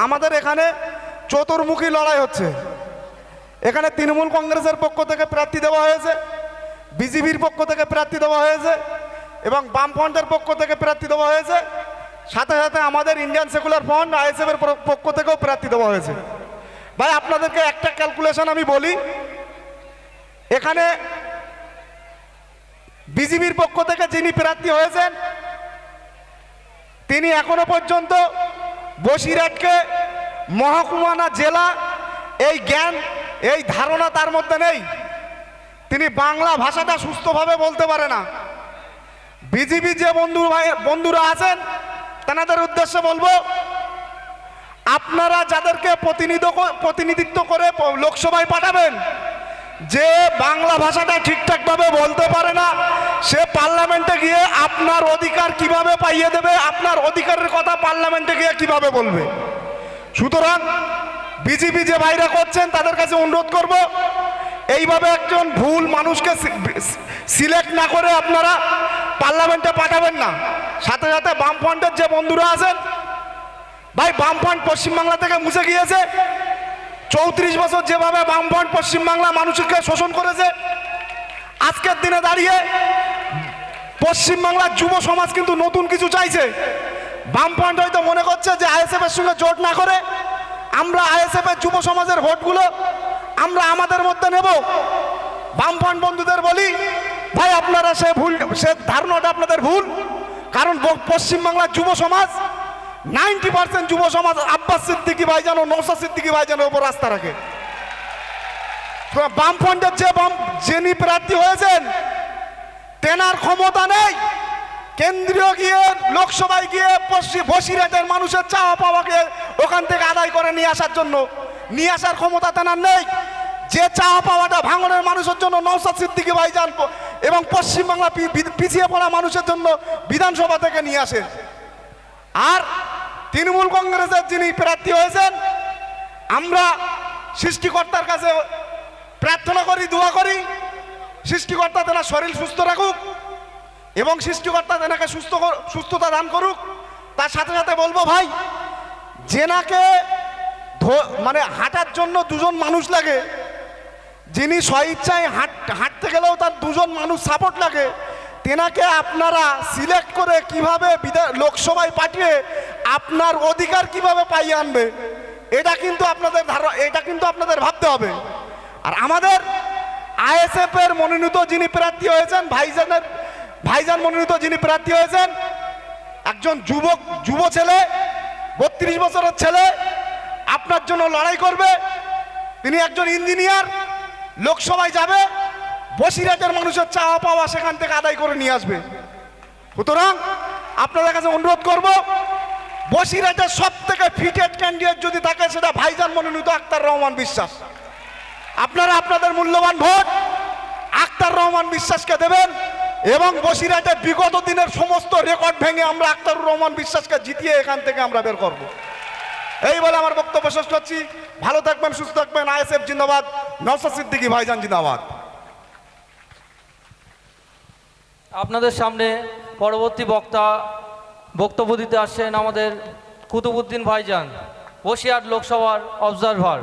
আমাদের এখানে চতুর্মুখী লড়াই হচ্ছে। এখানে তৃণমূল কংগ্রেসের পক্ষ থেকে প্রার্থী দেওয়া হয়েছে, বিজেপির পক্ষ থেকে প্রার্থী দেওয়া হয়েছে এবং বামফ্রন্টের পক্ষ থেকে প্রার্থী দেওয়া হয়েছে। সাথে সাথে আমাদের ইন্ডিয়ান সেকুলার ফ্রন্ট আইএসএফ এর পক্ষ থেকেও প্রার্থী দেওয়া হয়েছে। ভাই আপনাদেরকে একটা ক্যালকুলেশন আমি বলি, এখানে বিজেপির পক্ষ থেকে যিনি প্রার্থী হয়েছেন তিনি এখনো পর্যন্ত বসিরহাটকে মহকুমা না জেলা এই জ্ঞান এই ধারণা তার মধ্যে নেই। তিনি বাংলা ভাষাটা সুস্থভাবে বলতে পারে না। বিজেপি যে বন্ধুরা আছেন তাদের উদ্দেশ্যে বলবো, আপনারা যাদেরকে প্রতিনিধিত্ব করে লোকসভায় পাঠাবেন, যে বাংলা ভাষাটা ঠিকঠাকভাবে বলতে পারে না সে পার্লামেন্টে গিয়ে আপনার অধিকার কিভাবে পাইয়ে দেবে, আপনার অধিকারের কথা পার্লামেন্টে গিয়ে কিভাবে বলবে। সুতরাং বিজেপি যে ভাইরা করছেন তাদের কাছে অনুরোধ করব, এইভাবে একজন ভুল মানুষকে সিলেক্ট না করে আপনারা পার্লামেন্টে পাঠাবেন না। সাথে সাথে বামফ্রন্টের যে বন্ধুরা আছেন, ভাই বামফ্রন্ট পশ্চিমবাংলা থেকে মুছে গিয়েছে। 34 বছর যেভাবে বামফ্রন্ট পশ্চিমবাংলা মানুষকে শোষণ করেছে, আজকের দিনে দাঁড়িয়ে পশ্চিমবাংলার যুব সমাজ কিন্তু নতুন কিছু চাইছে। বামফ্রন্ট হয়তো মনে করছে যে আইএসএফ এর সঙ্গে জোট না করে আমরা আইএসএফ এর যুব সমাজের ভোটগুলো আমরা আমাদের মধ্যে নেব। বামফ্রন্ট বন্ধুদের বলি, ভাই আপনারা সে ধারণাটা আপনাদের ভুল। কারণ পশ্চিমবাংলার যুব সমাজ 90% যুব সমাজ আব্বাস সিদ্দিকী ভাইজান ও নওশাদ সিদ্দিকী ভাইজানের উপর আস্থা রাখে। বামফ্রন্টের যিনি প্রার্থী হয়েছেন তেনার ক্ষমতা নেই কেন্দ্রীয় গিয়ে লোকসভায় গিয়ে বসিরহাটের মানুষের চাওয়া পাওয়াকে ওখান থেকে আদায় করে নিয়ে আসার জন্য নিয়ে আসার ক্ষমতা তেনার নেই। যে চাওয়া পাওয়াটা ভাঙনের মানুষের জন্য নওশাদ সিদ্দিকী ভাইজান এবং পশ্চিমবাংলা পিছিয়ে পড়া মানুষের জন্য বিধানসভা থেকে নিয়ে আসে। আর তৃণমূল কংগ্রেসের যিনি প্রার্থী হয়েছেন, আমরা সৃষ্টিকর্তার কাছে প্রার্থনা করি, দোয়া করি সৃষ্টিকর্তা তেনার শরীর সুস্থ রাখুক এবং সৃষ্টিকর্তা তেনাকে সুস্থতা দান করুক। তার সাথে সাথে বলবো, ভাই যেনাকে মানে হাঁটার জন্য দুজন মানুষ লাগে, যিনি স্বইচ্ছায় হাঁটতে গেলেও তার দুজন মানুষ সাপোর্ট লাগে, তেনাকে আপনারা সিলেক্ট করে কিভাবে লোকসভায় পাঠিয়ে আপনার অধিকার কিভাবে পাইয়ে আনবে, এটা কিন্তু আপনাদের ভাবতে হবে। আর আমাদের আইএসএফ এর মনোনীত যিনি প্রার্থী হয়েছেন, ভাইজান মনোনীত যিনি প্রার্থী হয়েছেন, একজন যুব ছেলে, 32 বছরের ছেলে, আপনার জন্য লড়াই করবে। তিনি একজন ইঞ্জিনিয়ার, লোকসভায় যাবে, বসিরহাটের মানুষের চাওয়া পাওয়া সেখান থেকে আদায় করে নিয়ে আসবে। সুতরাং আপনাদের কাছে অনুরোধ করব, বসিরহাটের সব থেকে ফিটেড ক্যান্ডিডেট যদি থাকে সেটা ভাইজান মনোনীত আক্তার রহমান বিশ্বাস। আপনারা আপনাদের মূল্যবান ভোট আক্তার রহমান বিশ্বাসকে দেবেন এবং বসিরহাটে বিগত দিনের সমস্ত রেকর্ড ভেঙে আমরা আক্তার রহমান বিশ্বাসকে জিতিয়ে এখান থেকে আমরা বের করব। এই বলে আমার বক্তব্য শেষ করছি। ভালো থাকবেন, সুস্থ থাকবেন। আইএসএফ জিন্দাবাদ, নওশাদ সিদ্দিকী ভাইজান জিন্দাবাদ। আপনাদের সামনে পরবর্তী বক্তব্য দিতে আসছেন আমাদের কুতুবউদ্দিন ভাইজান, বসিরহাট লোকসভার অবজারভার।